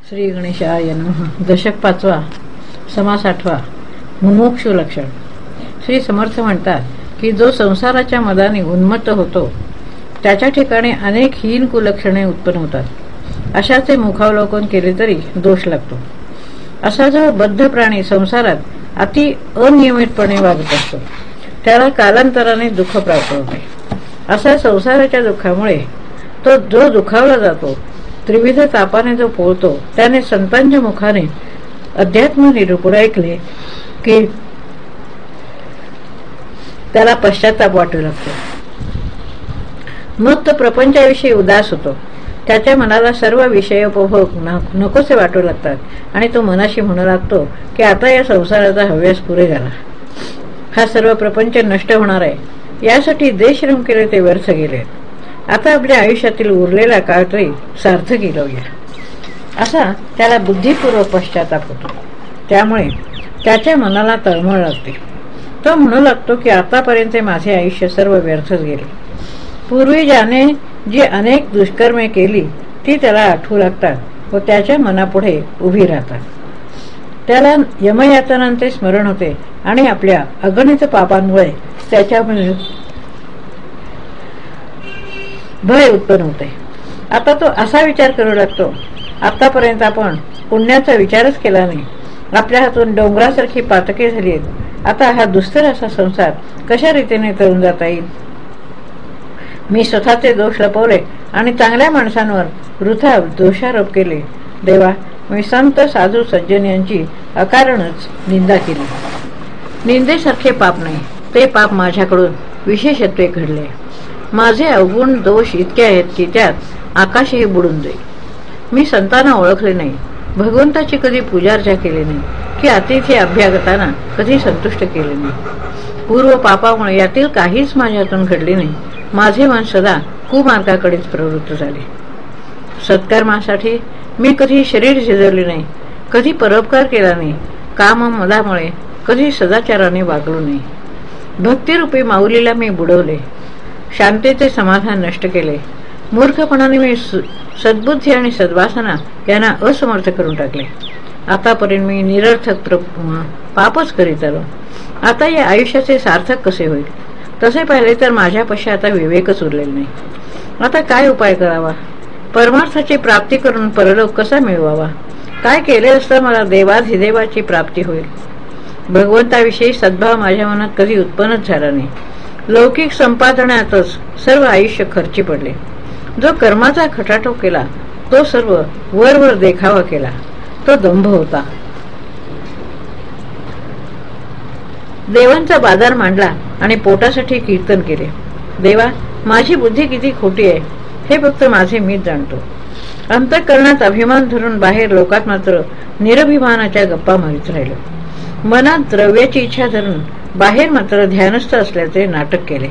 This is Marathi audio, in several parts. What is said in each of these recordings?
श्री गणेशाय नमः. दशक 5वा, समास 8वा. मुमुक्षु लक्षण. श्री समर्थ म्हणतात की जो संसाराच्या मदाने उन्मत्त होतो त्याच्या ठिकाणी अनेक हीन कुलक्षणे उत्पन्न होतात. अशाचे मुखावलोकन केले तरी दोष लागतो. असा जो बद्ध प्राणी संसारात अति अनियमितपणे वागत असतो त्याला कालांतराने दुःख प्राप्त होते. असा संसाराच्या दुःखामुळे तो जो दुखावला जातो, त्रिविध तापाने जो पोळतो, त्याने संतांच्या मुखाने अध्यात्म निरूपण ऐकले की त्याला पश्चाताप वाटू लागतो. मग तो प्रपंचाविषयी उदास होतो. त्याच्या मनाला सर्व विषयोपभोग नकोसे वाटू लागतात आणि तो मनाशी म्हणू लागतो की आता या संसाराचा हव्यास पुरे झाला. हा सर्व प्रपंच नष्ट होणार आहे. यासाठी देशश्रम केले ते व्यर्थ गेले. आता आपल्या आयुष्यातील उरलेला काळ तरी सार्थकी लावूया, असा त्याला बुद्धिपूर्वक पश्चाताप होतो. त्यामुळे त्याच्या मनाला तळमळ लागते. तो म्हणू लागतो की आतापर्यंत माझे आयुष्य सर्व व्यर्थच गेले. पूर्वी ज्याने जी अनेक दुष्कर्मे केली ती त्याला आठवू लागतात व त्याच्या मनापुढे उभी राहतात. त्याला यमयातनांचे स्मरण होते आणि आपल्या अगणित पापांमुळे त्याच्यामध्ये भय उत्पन्न होते. आता तो असा विचार करू लागतो, आतापर्यंत आपण पुण्याचा विचारच केला नाही. आपल्या हातून डोंगरासारखी पातके झाली आहेत. आता हा दुस्तर असा संसार कशा रीतीने तळून जाता येईल. मी स्वतःचे दोष लपवले आणि चांगल्या माणसांवर वृथा दोषारोप केले. देवा, मी संत साधू सज्जन यांची अकारणच निंदा केली. निंदेसारखे पाप नाही, ते पाप माझ्याकडून विशेषत्वे घडले. माझे अवगुण दोष इतके आहेत की त्यात आकाशही बुडून जाईल. मी संतांना ओळखले नाही, भगवंताची कधी पूजार्चा केली नाही की अतिथी अभ्यागतांना कधी संतुष्ट केले नाही. पूर्व पापामुळे यातील काहीच माझ्यातून घडले नाही. माझे मन सदा कुमार्गाकडेच प्रवृत्त झाले. सत्कर्मासाठी मी कधी शरीर शिजवले नाही, कधी परोपकार केला नाही. काम मदामुळे कधी सदाचाराने वागलो नाही. भक्तिरूपी माऊलीला मी बुडवले. शांतीचे समाधान नष्ट केले. मूर्खपणाने मी सद्बुद्धी आणि सद्वासना यांना असमर्थ करून टाकले. आतापर्यंत मी निरर्थक पापच करीत आलो. आता या आयुष्याचे सार्थक कसे होईल. तसे पाहिले तर माझ्यापाशी आता विवेकच उरलेला नाही. आता काय उपाय करावा. परमार्थाची प्राप्ती करून परलोक कसा मिळवावा. काय केले असता मला देवाधिदेवाची प्राप्ती होईल. भगवंताविषयी सद्भाव माझ्या मनात कधी उत्पन्नच झाला नाही. लौकिक संपादनातच सर्व आयुष्य खर्ची पडले. जो कर्माचा खटाटोप केला तो सर्व वर देखावा केला, तो दंभ होता. देवांचा बाजार मांडला आणि पोटासाठी कीर्तन केले. देवा, माझी बुद्धी किती खोटी आहे हे फक्त माझे मीच जाणतो. अंतःकरणात अभिमान धरून बाहेर लोकात मात्र निरभिमानाच्या गप्पा मारीत राहिलो. मनात द्रव्याची इच्छा धरून बाहेर मात्र ध्यानस्थ असल्याचे नाटक केले.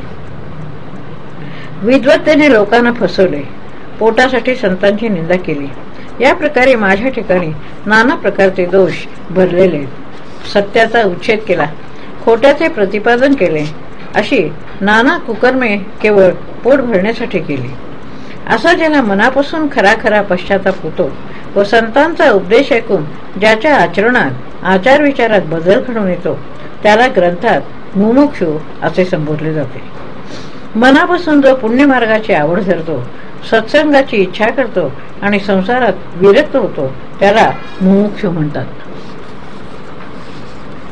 विद्वत्तेने लोकांना फसवले. पोटासाठी संतांची निंदा केली. या प्रकारे माझ्या ठिकाणी नाना प्रकारचे दोष भरलेले. सत्याचा उच्छेद केला, खोट्याचे प्रतिपादन केले. अशी नाना कुकर्मे केवळ पोट भरण्यासाठी केली. असा ज्याला मनापासून खरा खरा पश्चाताप होतो व संतांचा उपदेश ऐकून ज्याच्या आचरणात आचार विचारात बदल घडून येतो त्याला ग्रंथात मुमुक्षु असे संबोधले जाते. मनापासून जो पुण्यमार्गाची आवड धरतो, सत्संगाची इच्छा करतो आणि संसारात विरक्त होतो त्याला मुमुक्षु म्हणतात.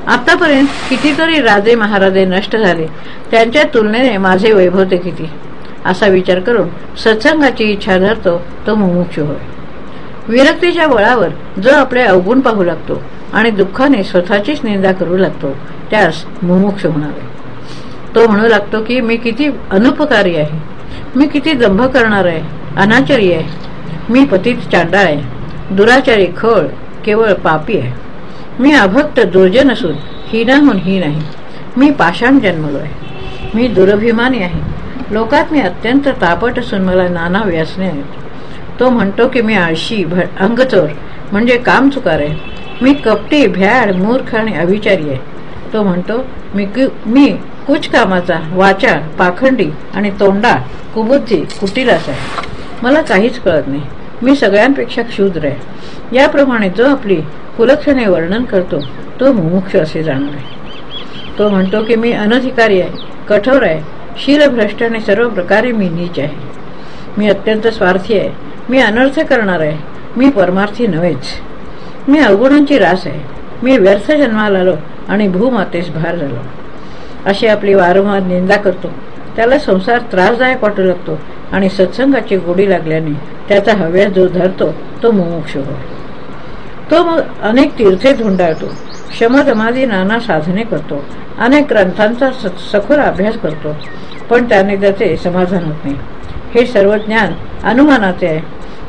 आतापर्यंत कितीतरी राजे महाराजे नष्ट झाले, त्यांच्या तुलनेने माझे वैभव ते किती, असा विचार करून सत्संगाची इच्छा धरतो तो मुमुक्षु होय. विरक्तीच्या बळावर जो आपले अवगुण पाहू लागतो आणि दुःखाने स्वतःचीच निंदा करू लागतो त्यास मुमुक्षु म्हणावे. तो म्हणू लागतो की मी किती अनुपकारी आहे, मी किती दंभ करणार आहे, अनाचारी आहे, मी पतित चांडाळ आहे, दुराचारी, खळ, केवळ पापी आहे. मी अभक्त दुर्जन असून हीनाहून हीन आहे. मी पाषाण जन्मलो आहे. मी दुरभिमानी आहे. लोकात मी अत्यंत तापट असून मला नाना व्यसने आहेत. तो म्हणतो की मी आळशी, अंगचोर म्हणजे कामचुकार आहे. मी कपटी, भ्याड, मूर्ख आणि अविचारी आहे. तो म्हणतो मी कुच कामाचा, वाचाळ, पाखंडी आणि तोंडा, कुबुद्धी, कुटिलास आहे. मला काहीच कळत नाही. मी सगळ्यांपेक्षा क्षुद्र आहे, याप्रमाणे जो आपली कुलक्षणे वर्णन करतो तो मुमुक्षु असे जाणवे. तो म्हणतो की मी अनधिकारी आहे, कठोर आहे, शीलभ्रष्ट आणि सर्व प्रकारे मी नीच आहे. मी अत्यंत स्वार्थी आहे, मी अनर्थ करणार आहे, मी परमार्थी नव्हेच, मी अवगुणांची रास आहे, मी व्यर्थ जन्माला आलो आणि भूमातेस भार झालो. अशी आपली वारंवार निंदा करतो. त्याला संसार त्रासदायक वाटू लागतो आणि सत्संगाची गोडी लागल्याने त्याचा हव्यास जो धरतो तो मुमुक्षु होय. तो मग अनेक तीर्थे धुंडाळतो, शमदमादी नाना साधने करतो, अनेक ग्रंथांचा सखोल अभ्यास करतो, पण त्याने त्याचे समाधान होत नाही. हे सर्व ज्ञान अनुमानाचे आहे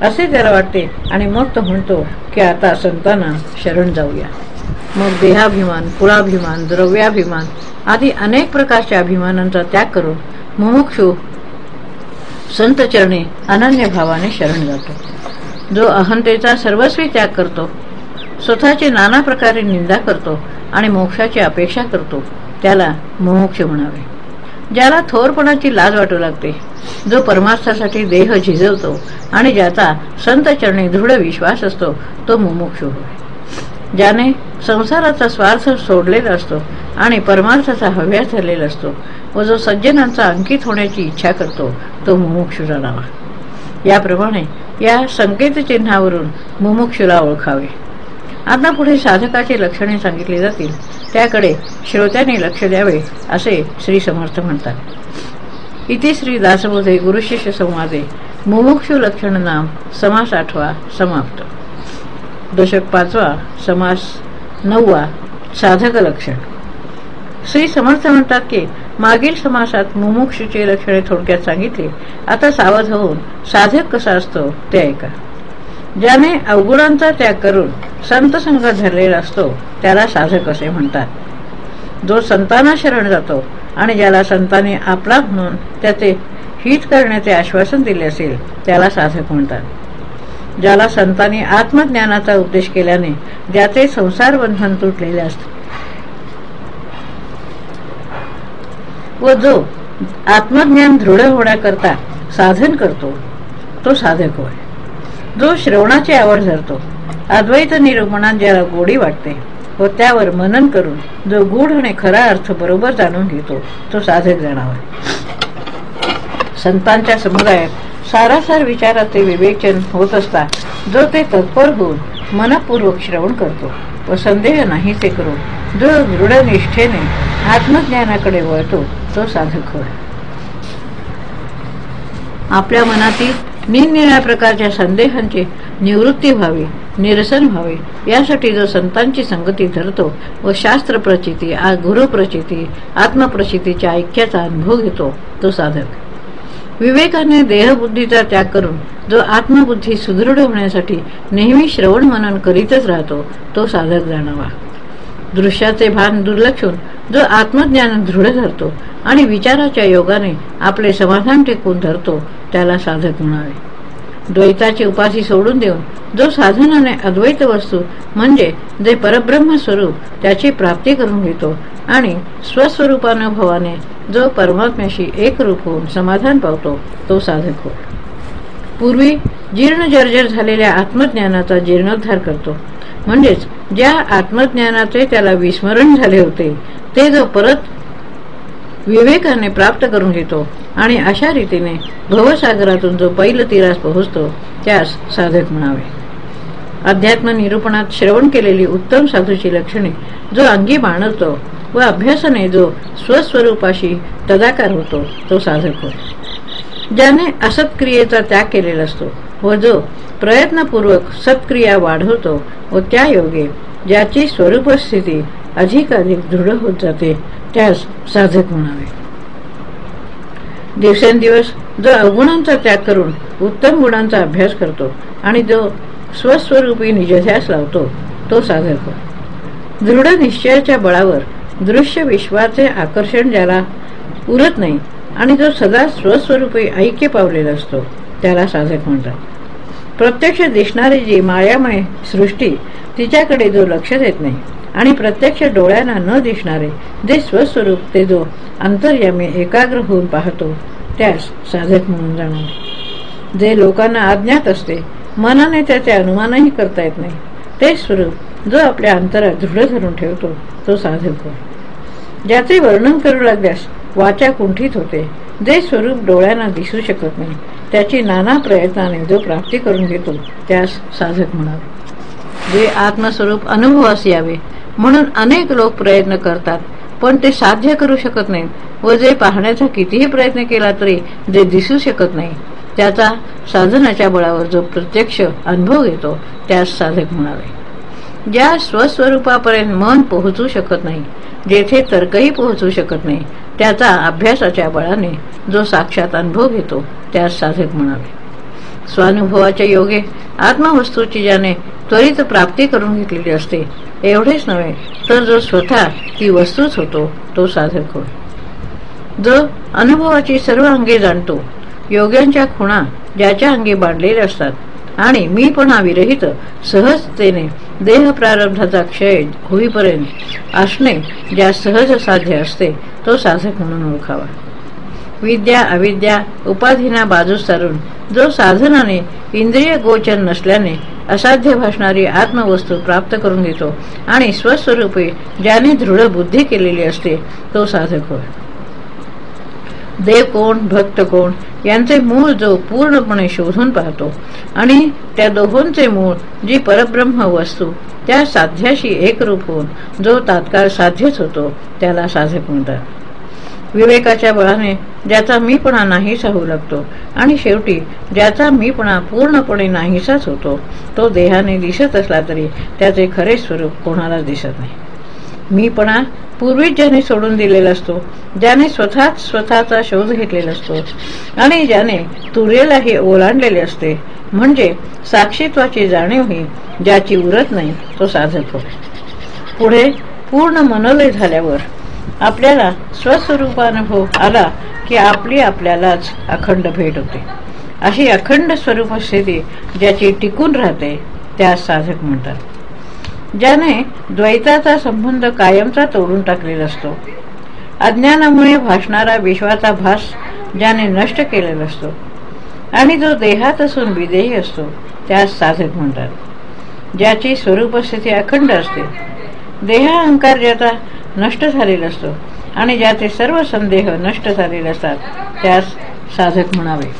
असे त्याला वाटते आणि मग तो म्हणतो की आता संतांना शरण जाऊया. मग देहाभिमान, कुळाभिमान, द्रव्याभिमान आदी अनेक प्रकारच्या अभिमानांचा त्याग करून मुमुक्षु संतचरणी अनन्य भावाने शरण जातो. जो अहंतेचा सर्वस्वी त्याग करतो, स्वतःची नाना प्रकारे निंदा करतो आणि मोक्षाची अपेक्षा करतो त्याला मुमुक्षु म्हणावे. ज्याला थोरपणाची लाज वाटू लागते, जो परमार्थासाठी देह झिजवतो आणि ज्याचा संतचरणी दृढ विश्वास असतो तो मुमुक्षु होय. ज्याने संसाराचा स्वार्थ सोडलेला असतो आणि परमार्थाचा हव्यास धरलेला असतो व जो सज्जनांचा अंकित होण्याची इच्छा करतो तो मुमुक्षु जाणावा. याप्रमाणे या संकेतचिन्हावरून मुमुक्षुला ओळखावे. आता पुढे साधकाची लक्षणे सांगितली जातील, त्याकडे श्रोत्याने लक्ष द्यावे असे श्री समर्थ म्हणतात. इति श्री दासबोधे गुरुशिष्य संवादे मुमुक्षु लक्षण नाम समास 8वा समाप्त. दशक 5वा समास 9वा साधक लक्षण. श्री समर्थ म्हणतात की मागील समासात मुमुक्षुची लक्षणे थोडक्यात सांगितली. आता सावध होऊन साधक कसा असतो ते ऐका. ज्याने अवगुणांचा त्याग करून संत संग धरलेला असतो त्याला साधक असे म्हणतात. जो संतांना शरण जातो आणि ज्याला संतांनी आपला म्हणून त्याचे हित करण्याचे आश्वासन दिले असेल त्याला साधक म्हणतात. ज्याला संतांनी आत्मज्ञानाचा उपदेश केल्याने ज्याचे संसार बंधन तुटलेले असते व जो आत्मज्ञान दृढ होण्याकरता साधन करतो तो साधक होय. जो श्रवणाची आवड धरतो, अद्वैत निरूपणात ज्याला गोडी वाटते व त्यावर मनन करून जो गूढ आणि खरा अर्थ बरोबर जाणून घेतो तो साधक जाणावा. संतांच्या समुदायात सारासार विचाराचे विवेचन होत असता जो ते तत्पर होऊन मनपूर्वक श्रवण करतो व संदेह नाहीसे करून जो दृढ निष्ठेने आत्मज्ञानाकडे वळतो तो साधक होय. आपल्या मनातील निरनिराळ्या प्रकारच्या संदेहांची निवृत्ती व्हावी, निरसन व्हावे यासाठी जो संतांची संगती धरतो व शास्त्र प्रचिती, गुरुप्रचिती, आत्मप्रचितीच्या ऐक्याचा अनुभव घेतो तो साधक. विवेकाने देहबुद्धीचा त्याग करून जो आत्मबुद्धी सुदृढ होण्यासाठी नेहमी श्रवण मनन करीतच राहतो तो साधक जाणावा. दृश्याचे भान दुर्लक्षून जो आत्मज्ञान दृढ धरतो आणि विचाराच्या योगाने आपले समाधान टिकवून धरतो त्याला साधक म्हणावे. द्वैताची उपाधी सोडून देऊन जो साधनाने अद्वैत वस्तू म्हणजे जे परब्रह्म स्वरूप त्याची प्राप्ती करून घेतो आणि स्वस्वरूपानुभवाने जो परमात्म्याशी एकरूप होऊन समाधान पावतो तो साधक होय. पूर्वी जीर्ण जर्जर झालेल्या आत्मज्ञानाचा जीर्णोद्धार करतो, म्हणजेच ज्या आत्मज्ञानाचे त्याला विस्मरण झाले होते ते जो परत विवेकाने प्राप्त करून घेतो आणि अशा रीतीने भवसागरातून जो पैलतीरास पोहोचतो त्यास साधक म्हणावे. अध्यात्म निरूपणात श्रवण केलेली उत्तम साधूची लक्षणे जो अंगी बाणवतो व अभ्यासाने जो स्वस्वरूपाशी तदाकार होतो तो साधक होय. ज्याने असत्क्रियेचा त्याग केलेला असतो व जो प्रयत्नपूर्वक सत्क्रिया वाढवतो व त्या योगे ज्याची स्वरूपस्थिती अधिकाधिक दृढ होत जाते त्यास साधक म्हणावे. दिवसेंदिवस जो अवगुणांचा त्याग करून उत्तम गुणांचा अभ्यास करतो आणि जो स्वस्वरूपी निजध्यास लावतो तो साधक होय. दृढ निश्चयाच्या बळावर दृश्य विश्वाचे आकर्षण ज्याला उरत नाही आणि जो सदा स्वस्वरूपी ऐक्य पावलेला असतो त्याला साधक म्हणतात. प्रत्यक्ष दिसणारी जी मायामय सृष्टी तिच्याकडे जो लक्ष देत नाही आणि प्रत्यक्ष डोळ्यांना न दिसणारे जे स्वस्वरूप ते जो अंतर्यामी एकाग्र होऊन पाहतो त्यास साधक म्हणून जाणावे. जे लोकांना अज्ञात असते मनाने त्याचे अनुमानही करता येत नाही. ते स्वरूप जो आपल्या अंतरात दृढ धरून ठेवतो तो साधक होय. ज्याचे वर्णन करू लागल्यास वाचा कुंठित होते. जे स्वरूप डोळ्यांना दिसू शकत नाही त्याची नाना प्रयत्नाने जो प्राप्ती करून घेतो त्यास साधक म्हणावे. जे आत्मस्वरूप अनुभवास यावे म्हणून अनेक लोक प्रयत्न करतात, पण ते साध्य करू शकत नाहीत व जे पाहण्याचा कितीही प्रयत्न केला तरी जे दिसू शकत नाही त्याचा साधनाच्या बळावर जो प्रत्यक्ष अनुभव घेतो त्यास साधक म्हणावे. ज्या स्वस्वरूपापर्यंत मन पोहोचू शकत नाही, जेथे तर्कही पोहोचू शकत नाही, त्याचा अभ्यासाच्या बळाने जो साक्षात अनुभव घेतो त्यास साधक म्हणावे. स्वानुभवाच्या योगे आत्मवस्तूची ज्याने त्वरित प्राप्ती करून घेतलेली असते, एवढेच नव्हे तर जो स्वतः ती वस्तूच होतो तो साधक होय. जो अनुभवाची सर्व अंगे जाणतो, योग्यांच्या खुणा ज्याच्या अंगी बांधलेल्या असतात आणि मीपणा विरहित सहजतेने देह प्रारब्धाचा क्षय होईपर्यंत असणे ज्या सहज साध्य असते तो साधक म्हणून ओळखावा. विद्या अविद्या उपाधीना बाजूस सारून जो साधनाने इंद्रिय गोचर नसल्याने असाध्य भासणारी आत्मवस्तू प्राप्त करून घेतो आणि स्वस्वरूपे ज्याने दृढ बुद्धी केलेली असते तो साधक होय. देव कोण भक्त कोण यांचे मूळ जो पूर्णपणे शोधून पाहतो आणि त्या दोहोंचे मूळ जी परब्रह्म वस्तू त्या साध्याशी एकरूप होऊन जो तात्काळ साध्यच होतो त्याला साधक म्हणतात. विवेकाच्या बळाने ज्याचा मीपणा नाहीसा होऊ लागतो आणि शेवटी ज्याचा मीपणा पूर्णपणे नाहीसाच होतो तो देहाने दिसत असला तरी त्याचे खरे स्वरूप कोणाला दिसत नाही. मीपणा पूर्वीच ज्याने सोडून दिलेला असतो, ज्याने स्वतःचा शोध घेतलेला असतो आणि ज्याने तुरेलाही ओलांडलेले असते, म्हणजे साक्षीत्वाची जाणीवही ज्याची उरत नाही तो साधक होय. पुढे पूर्ण मनोलय झाल्यावर आपल्याला स्वस्वरूपानुभव आला की आपली आपल्यालाच अखंड भेट होते. अशी अखंड स्वरूप स्थिती ज्याची टिकून राहते त्यास साधक म्हणतात. ज्याने द्वैताचा संबंध कायमचा तोडून टाकलेला असतो, अज्ञानामुळे भासणारा विश्वाचा भास ज्याने नष्ट केलेला असतो आणि जो देहात असून विदेही असतो त्यास साधक म्हणतात. ज्याची स्वरूपस्थिती अखंड असते, देहाअहंकार ज्याचा नष्ट झालेला असतो आणि ज्याचे सर्व संदेह नष्ट झालेले असतात त्यास साधक म्हणावे.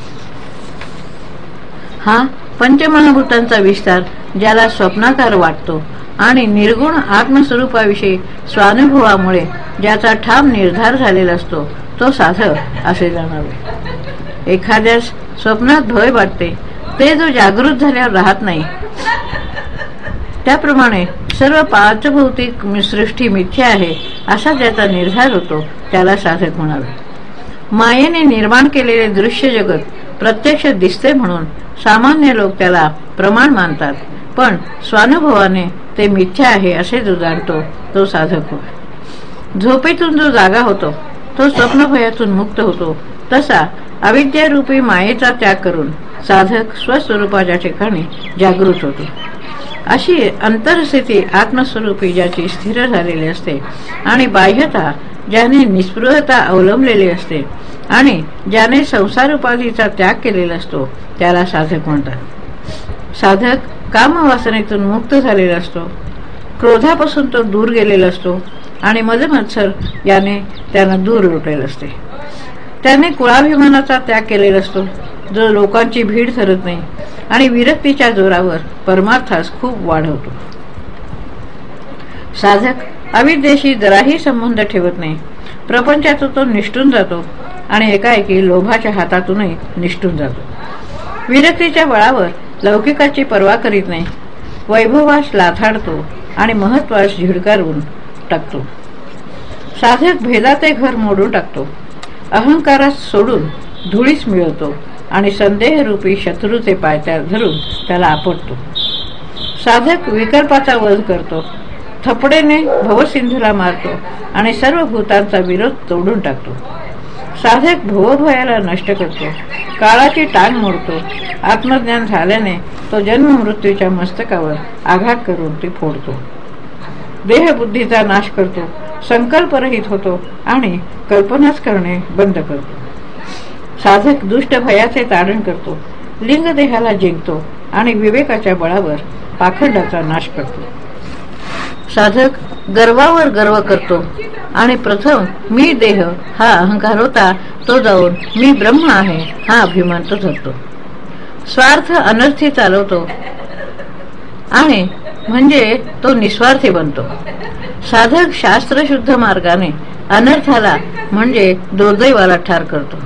हा पंचमहाभूतांचा विस्तार ज्याला स्वप्नाकार वाटतो आणि निर्गुण आत्मस्वरूपाविषयी स्वानुभवामुळे ज्याचा ठाम निर्धार झालेला असतो तो साधक असे जाणावे. एखाद्यास स्वप्नात भय वाटते, ते जो जागृत झाल्यावर राहत नाही, त्याप्रमाणे सर्व पांचभौतिक सृष्टी मिथ्या आहे असा ज्याचा निर्धार होतो त्याला साधक म्हणावे. मायेने निर्माण केलेले दृश्य जगत प्रत्यक्ष दिसते म्हणून सामान्य लोक त्याला प्रमाण मानतात, पण स्वानुभवाने ते मिथ्या आहे असे जो जाणतो तो साधक होय. झोपेतून जो जागा होतो तो स्वप्नभयातून मुक्त होतो, तसा अविद्यारूपी मायेचा त्याग करून साधक स्वस्वरूपाच्या ठिकाणी जागृत होतो. अशी अंतरस्थिती आत्मस्वरूपी ज्याची स्थिर झालेली असते आणि बाह्यता ज्याने निस्पृहता अवलंबलेली असते आणि ज्याने संसार उपाधीचा त्याग केलेला असतो त्याला साधक म्हणतात. साधक कामवासनेतून मुक्त झालेला असतो, क्रोधापासून तो दूर गेलेला असतो आणि मदमत्सर याने त्यांना दूर लोटलेले असते. त्याने कुळाभिमानाचा त्याग केलेला असतो, जो लोकांची भीड ठरत नाही आणि विरक्तीच्या जोरावर परमार्थास खूप वाढवतो. साधक अविद्येशी जराही संबंध ठेवत नाही, प्रपंचातून तो निष्ठून जातो आणि एकाएकी लोभाच्या हातातूनही निष्ठून जातो. विरक्तीच्या बळावर लौकिकाची पर्वा करीत नाही, वैभवास लाथाडतो आणि महत्वास झिडकारून टाकतो. साधक भेदाचे घर मोडून टाकतो, अहंकारास सोडून धुळीस मिळवतो आणि संदेहरूपी शत्रूचे पायथ्यात धरून त्याला आपटतो. साधक विकल्पाचा वध करतो, थपडेने भवसिंधूला मारतो आणि सर्व भूतांचा विरोध तोडून टाकतो. साधक भवभयाला नष्ट करतो, काळाची टांग मोडतो. आत्मज्ञान झाल्याने तो जन्म मृत्यूच्या मस्तकावर आघात करून ती फोडतो. देहबुद्धीचा नाश करतो, संकल्परहित होतो आणि कल्पनाच करणे बंद करतो. साधक दुष्ट भयाचे ताडण करतो, लिंगदेहाला जिंकतो आणि विवेकाच्या बळावर पाखंडाचा नाश करतो. साधक गर्वावर गर्व करतो आणि प्रथम मी देह हा अहंकार होता तो जाऊन मी ब्रह्म आहे हा अभिमान तो धरतो. स्वार्थ अनर्थी चालवतो आणि म्हणजे तो निस्वार्थी बनतो. साधक शास्त्रशुद्ध मार्गाने अनर्थाला म्हणजे दुर्दैवाला ठार करतो.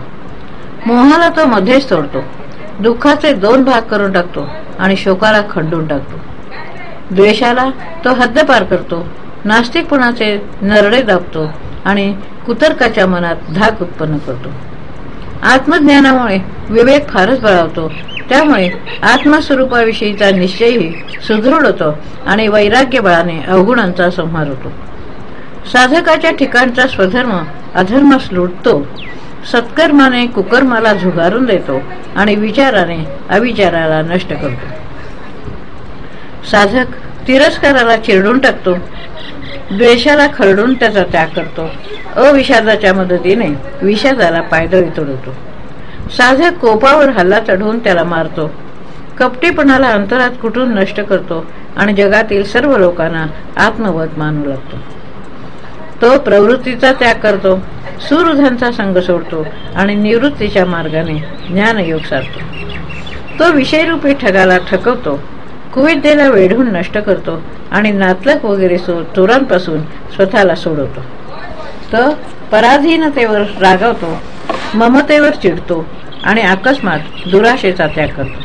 मोहाला तो मध्येच तोडतो. दुःखाचे 2 भाग करून टाकतो आणि शोकाला खंडून टाकतो. द्वेषाला तो हद्दपार करतो. नास्तिकपणाचे नरडे दाबतो आणि कुतर्काच्या मनात धाक उत्पन्न करतो. आत्मज्ञानामुळे विवेक फारच बळावतो. त्यामुळे आत्मस्वरूपाविषयीचा निश्चयही सुदृढ होतो आणि वैराग्य बळाने अवगुणांचा संहार होतो. साधकाच्या ठिकाणचा स्वधर्म अधर्मास लुटतो. सत्कर्माने कुकर्माला झुगारून देतो आणि विचाराने अविचाराला नष्ट करतो. साधक तिरस्काराला चिरडून टाकतो. द्वेषाला खरडून त्याचा त्याग करतो. अविषादाच्या मदतीने विषादाला पायदळी तोडवतो. साधक कोपावर हल्ला चढवून त्याला मारतो. कपटीपणाला अंतरात कुठून नष्ट करतो आणि जगातील सर्व लोकांना आत्मवत मानू लागतो. तो प्रवृत्तीचा त्याग करतो. सुहृदांचा संग सोडतो आणि निवृत्तीच्या मार्गाने ज्ञानयोग साधतो. तो विषयरूपी ठगाला ठकवतो. कुविद्येला वेढून नष्ट करतो आणि नातलक वगैरे चोरांपासून स्वतःला सोडवतो. तो पराधीनतेवर रागावतो. ममतेवर चिडतो आणि अकस्मात दुराशेचा त्याग करतो.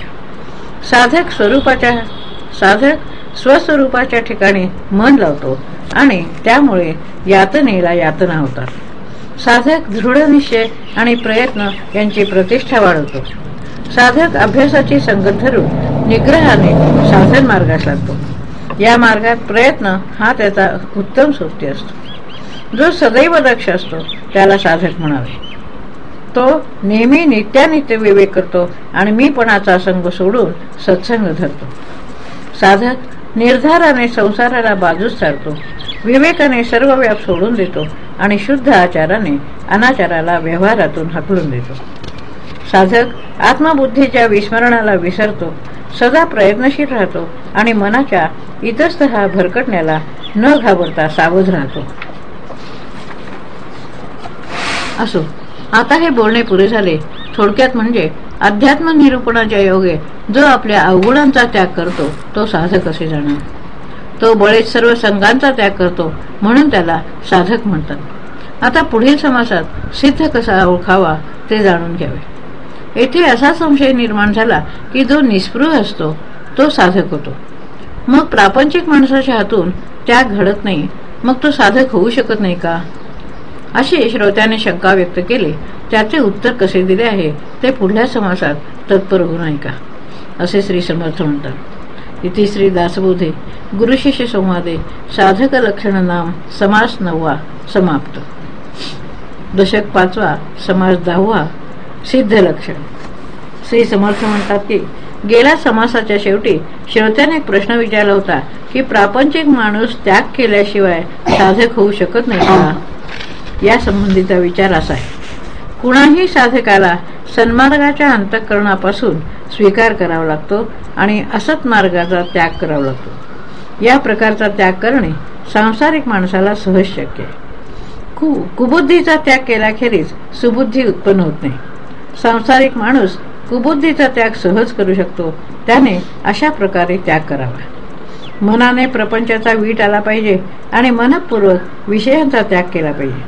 साधक स्वस्वरूपाच्या ठिकाणी मन लावतो आणि त्यामुळे यातनेला यातना होतात. साधक दृढनिश्चय आणि प्रयत्न यांची प्रतिष्ठा वाढवतो. साधक अभ्यासाची संगत धरून निग्रहाने साधन मार्गास लागतो. या मार्गात प्रयत्न हा त्याचा उत्तम सोबती असतो. जो सदैव दक्ष असतो त्याला साधक म्हणावे. तो नेहमी नित्यानित्य विवेक करतो आणि मीपणाचा संग सोडून सत्संग धरतो. साधक निर्धाराने संसाराला बाजूस सारतो. विवेकाने सर्व व्याप सोडून देतो आणि शुद्ध आचाराने अनाचाराला व्यवहारातून हाकलून देतो. साधक आत्मबुद्धीच्या विस्मरणाला विसरतो. सदा प्रयत्नशील राहतो आणि मनाच्या इतस्ततः भरकटण्याला न घाबरता सावध राहतो. असो, आता हे बोलणे पुरे झाले. थोडक्यात म्हणजे अध्यात्म निरूपणाच्या योगे जो आपल्या अवगुणांचा त्याग करतो तो साधक असे जाणार. तो बळेच सर्व संघांचा त्याग करतो म्हणून त्याला साधक म्हणतात. आता पुढील समासात सिद्ध कसा ओळखावा ते जाणून घ्यावे. येथे असा संशय निर्माण झाला की जो निस्पृह असतो तो साधक होतो. मग प्रापंचिक माणसाच्या हातून त्याग घडत नाही, मग तो साधक होऊ शकत नाही का, अशी श्रोत्याने शंका व्यक्त केली. त्याचे उत्तर कसे दिले आहे ते पुढल्या समासात तत्पर होऊन ऐका, असे श्री समर्थ म्हणतात. इति श्री दासबोधे गुरुशिष्य संवादे साधक लक्षण नाम समास 9 समाप्त. दशक 5 समास 10 सिद्ध लक्षण. श्री समर्थ म्हणतात की गेल्या समासाच्या शेवटी श्रोत्याने एक प्रश्न विचारला होता की प्रापंचिक माणूस त्याग केल्याशिवाय साधक होऊ शकत नाही का. या संबंधीचा विचार असा आहे, कुणाही साधकाला सन्मार्गाच्या अंतःकरणापासून स्वीकार करावा लागतो आणि असत मार्गाचा त्याग करावा लागतो. या प्रकारचा त्याग करणे सांसारिक माणसाला सहज शक्य आहे. कुबुद्धीचा त्याग केल्याखेरीज सुबुद्धी उत्पन्न होत नाही. सांसारिक माणूस कुबुद्धीचा त्याग सहज करू शकतो. त्याने अशा प्रकारे त्याग करावा. मनाने प्रपंचाचा वीट आला पाहिजे आणि मनपूर्वक विषयांचा त्याग केला पाहिजे,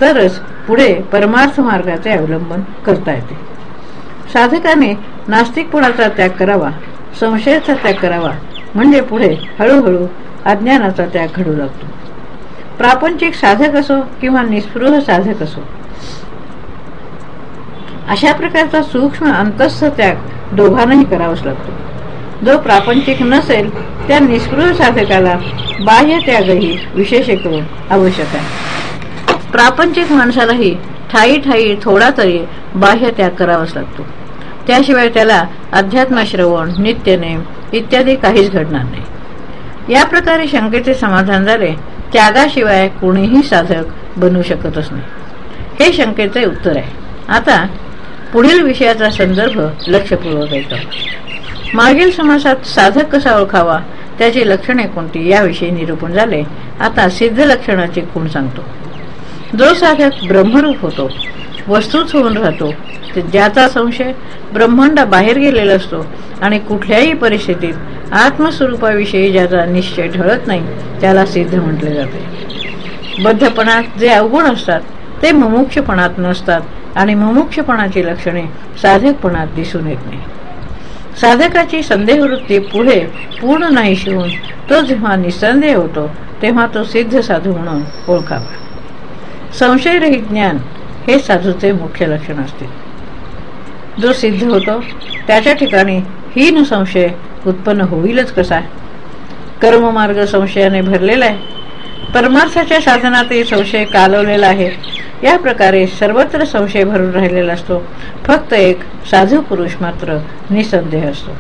तरच पुढे परमार्थ मार्गाचे अवलंबन करता येते. साधकाने नास्तिकपणाचा त्याग करावा, संशयाचा त्याग करावा, म्हणजे पुढे हळूहळू अज्ञानाचा त्याग घडू लागतो. प्रापंचिक साधक असो किंवा निस्पृह साधक असो, अशा प्रकारचा सूक्ष्म अंतस्थ त्याग दोघांनाही करावाच लागतो. जो प्रापंचिक नसेल त्या निस्पृह साधकाला बाह्य त्यागही विशेष करून आवश्यक आहे. प्रापंचिक माणसालाही ठाई ठाई थोडा तरी बाह्य त्याग करावाच लागतो. त्याशिवाय त्याला अध्यात्मश्रवण, नित्यनेम इत्यादी काहीच घडणार नाही. या प्रकारे शंकेचे समाधान झाले. त्यागाशिवाय कोणीही साधक बनू शकतच नाही, हे शंकेचे उत्तर आहे. आता पुढील विषयाचा संदर्भ लक्षपूर्वक ऐका. मागील समासात साधक कसा ओळखावा, त्याची लक्षणे कोणती याविषयी निरूपण झाले. आता सिद्ध लक्षणाचे गुण सांगतो. जो साधक ब्रह्मरूप होतो, वस्तूच होऊन राहतो, ज्याचा संशय ब्रह्मांड बाहेर गेलेला असतो आणि कुठल्याही परिस्थितीत आत्मस्वरूपाविषयी ज्याचा निश्चय ढळत नाही, त्याला सिद्ध म्हटले जाते. बद्धपणात जे अवगुण असतात ते मुमुक्षपणात नसतात आणि मुमुक्षपणाची लक्षणे साधकपणात दिसून येत नाही. साधकाची संदेहवृत्ती पुढे पूर्ण नाहीशी होऊन तो जेव्हा निसंदेह होतो तेव्हा तो सिद्ध साधू म्हणून ओळखावा. संशयरहित ज्ञान हे साधूचे मुख्य लक्षण असते. जो सिद्ध होतो त्याच्या ठिकाणी हीन संशय उत्पन्न होईलच कसा? कर्ममार्ग संशयाने भरलेला आहे. परमार्थाच्या साधनातही संशय कालवलेला आहे. या प्रकारे सर्वत्र संशय भरून राहिलेला असतो. फक्त एक साधू पुरुष मात्र निसंदेह असतो.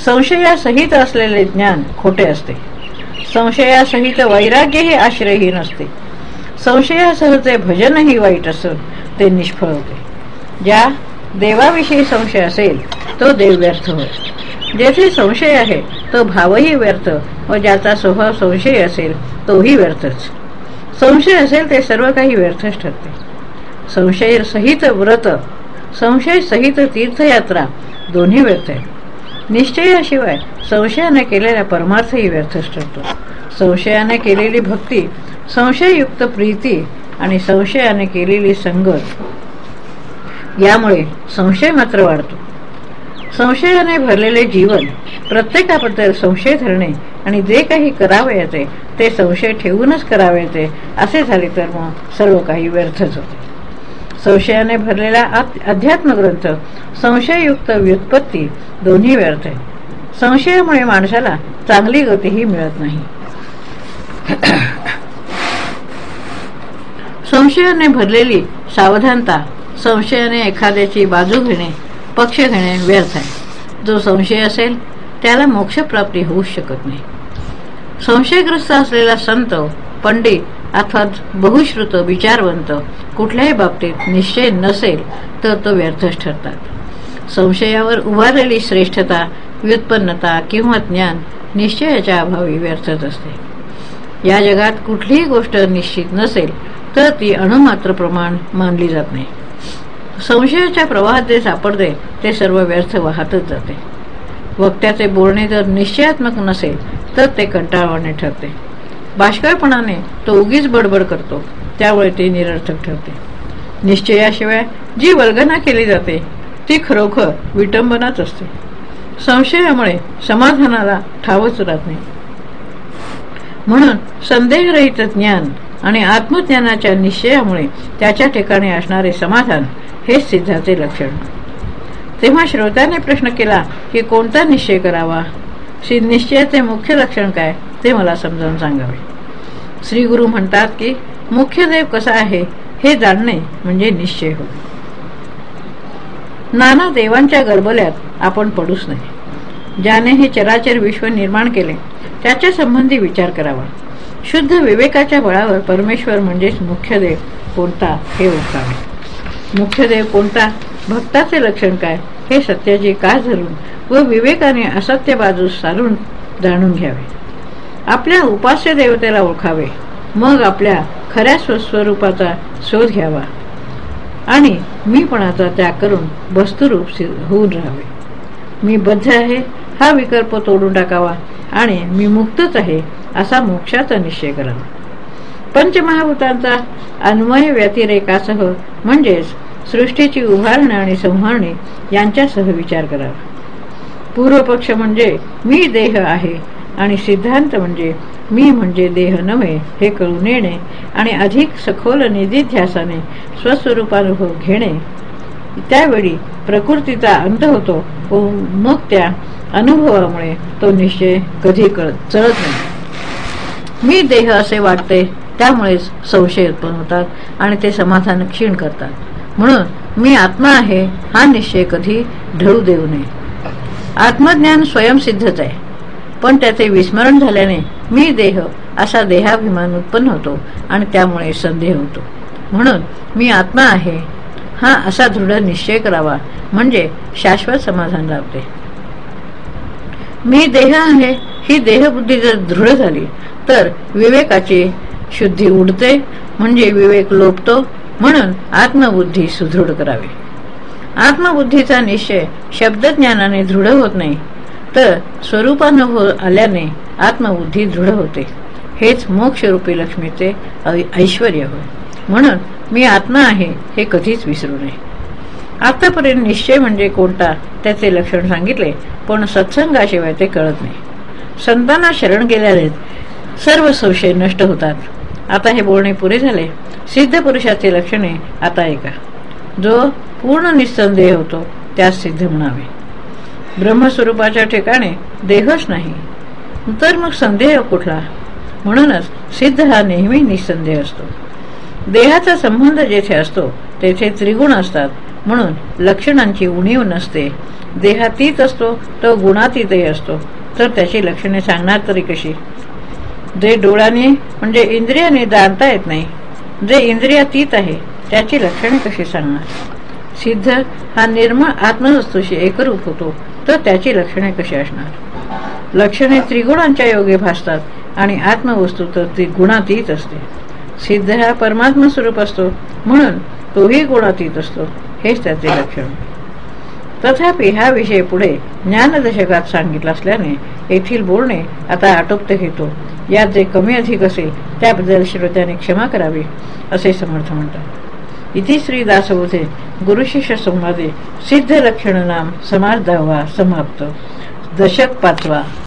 संशयासहित असलेले ज्ञान खोटे असते. संशयासहित वैराग्यही आश्रयहीन असते. संशयासहचे भजनही वाईट असून ते निष्फळ होते. ज्या देवाविषयी संशय असेल तो देव व्यर्थ होय. जेथे संशय आहे तो भावही व्यर्थ व ज्याचा स्वभाव संशय असेल तोही व्यर्थच. संशय असेल ते सर्व काही व्यर्थच ठरते. संशय सहित व्रत, संशय सहित तीर्थयात्रा दोन्ही व्यर्थ आहेत. निश्चयाशिवाय संशयाने केलेला परमार्थही व्यर्थच ठरतो. संशयाने केलेली भक्ती, संशययुक्त प्रीती आणि संशयाने केलेली संगत यामुळे संशय मात्र वाढतो. संशयाने भरलेले जीवन, प्रत्येकाबद्दल संशय धरणे आणि जे काही करावयाचे ते संशय ठेवूनच करावयाचे असे झाले तर मग सर्व काही व्यर्थच होते. संशयाने भरलेला अध्यात्मग्रंथ, संशययुक्त व्युत्पत्ती दोन्ही व्यर्थ आहे. संशयामुळे माणसाला चांगली गतीही मिळत नाही. संशयाने भरलेली सावधानता, संशयाने एखाद्याची बाजू घेणे, पक्ष घेणे व्यर्थ आहे. जो संशय असेल त्याला मोक्षप्राप्ती होऊ शकत नाही. संशयग्रस्त असलेला संत, पंडित अथवा बहुश्रुत विचारवंत कुठल्याही बाबतीत निश्चय नसेल तर तो व्यर्थच ठरतात. संशयावर उभारलेली श्रेष्ठता, व्युत्पन्नता किंवा ज्ञान निश्चयाच्या अभावी व्यर्थच असते. या जगात कुठलीही गोष्ट निश्चित नसेल तर ती अणुमात्र प्रमाण मानली जात नाही. संशयाच्या प्रवाहात जे सापडते ते सर्व व्यर्थ वाहतच जाते. वक्त्याचे बोलणे जर निश्चयात्मक नसेल तर ते कंटाळवाणे ठरते. बाष्कळपणाने तो उगीच बडबड करतो, त्यामुळे ते निरर्थक ठरते. निश्चयाशिवाय जी वल्गना केली जाते ती खरोखर विटंबनाच असते. संशयामुळे समाधानाला ठावच राहत नाही. म्हणून संदेहरहित ज्ञान आणि आत्मज्ञानाच्या निश्चयामुळे त्याच्या ठिकाणी असणारे समाधान हेच सिद्धाचे लक्षण. तेव्हा श्रोत्याने प्रश्न केला की कोणता निश्चय करावा? निश्चयाचे मुख्य लक्षण काय ते मला समजावून सांगावे. श्री गुरु म्हणतात की मुख्य देव कसा आहे हे जाणणे म्हणजे निश्चय होय. नाना देवांच्या गलबल्यात आपण पडूच नाही. ज्याने हे चराचर विश्व निर्माण केले त्याच्या संबंधी विचार करावा. शुद्ध विवेकाच्या बळावर परमेश्वर म्हणजेच मुख्य देव कोणता हे ओळखावे. मुख्य देव कोणता, भक्ताचे लक्षण काय हे सत्याची कास धरून व विवेकाने असत्य बाजूस सारून जाणून घ्यावे. आपल्या उपास्य देवतेला ओळखावे. मग आपल्या खऱ्या स्वस्वरूपाचा शोध घ्यावा आणि मीपणाचा त्याग करून वस्तुरूप होऊन राहावे. मी बद्ध आहे हा विकल्प तोडून टाकावा आणि मी मुक्तच आहे असा मोक्षाचा निश्चय करावा. पंचमहाभूतांचा अन्वय व्यतिरेकासह म्हणजेच सृष्टीची उभारणी आणि संहारणी यांच्यासह विचार करावा. पूर्वपक्ष म्हणजे मी देह आहे आणि सिद्धांत म्हणजे मी म्हणजे देह नव्हे हे कळून येणे आणि अधिक सखोल निधिध्यासाने स्वस्वरूपानुभव घेणे. त्यावेळी प्रकृतीचा अंत होतो व मग त्या अनुभवामुळे तो निश्चय कधी चळत नाही. मी देह असे वाटते, त्यामुळेच संशय उत्पन्न होतात आणि ते समाधान क्षीण करतात. म्हणून मी आत्मा आहे हा निश्चय कधी ढळू देऊ नये. आत्मज्ञान स्वयंसिद्धच आहे, पण त्याचे विस्मरण झाल्याने मी देह असा देहाभिमान उत्पन्न होतो आणि त्यामुळे संदेह होतो. म्हणून मी आत्मा आहे हा असा दृढ निश्चय करावा, म्हणजे शाश्वत समाधान लाभते. मी देह आहे ही देहबुद्धी जर दृढ झाली तर विवेकाची शुद्धी उडते, म्हणजे विवेक लोपतो. म्हणून आत्मबुद्धी सुदृढ करावी. आत्मबुद्धीचा निश्चय शब्दज्ञानाने दृढ होत नाही, तर स्वरूपानुभव आल्याने आत्मबुद्धी दृढ होते. हेच मोक्षरूपी लक्ष्मीचे ऐश्वर्य होय. म्हणून मी आत्मा आहे हे कधीच विसरू नये. आतापर्यंत निश्चय म्हणजे कोणता त्याचे लक्षण सांगितले, पण सत्संगाशिवाय ते कळत नाही. संतांना शरण गेल्याने सर्व संशय नष्ट होतात. आता हे बोलणे पुरे झाले. सिद्ध पुरुषाचे लक्षणे आता ऐका. जो पूर्ण निस्संदेह होतो त्यास सिद्ध म्हणावे. ब्रह्मस्वरूपाच्या ठिकाणी देहच नाही, तर मग संदेह कुठला? म्हणूनच सिद्ध हा नेहमी निस्संदेह असतो. देहाचा संबंध जेथे असतो तेथे त्रिगुण असतात, म्हणून लक्षणांची उणीव नसते. देहातीत असतो तो गुणातीतही असतो, तर त्याची लक्षणे सांगणार तरी कशी? जे डोळ्याने म्हणजे इंद्रियाने जाणता येत नाही, जे इंद्रियातीत आहे त्याची लक्षणे कशी सांगणार? सिद्ध हा निर्मळ आत्मवस्तूशी एकरूप होतो, तर त्याची लक्षणे कशी असणार? लक्षणे त्रिगुणांच्या योगे भासतात आणि आत्मवस्तू तर ती गुणातीत असते. सिद्ध हा परमात्मा स्वरूप असतो, म्हणून तोही गुणातीत असतो. हेच त्याचे लक्षण. तथापि हा विषय पुढे ज्ञानदशकात सांगितला असल्याने येथील बोलणे आता आटोपते घेतो. यात जे कमी अधिक असेल त्याबद्दल श्रोत्याने क्षमा करावी, असे समर्थ म्हणतात. इति श्री दासबोधे गुरुशिष्य संवादे सिद्ध लक्षण नाम समास 10वा समाप्त. दशक 5वा.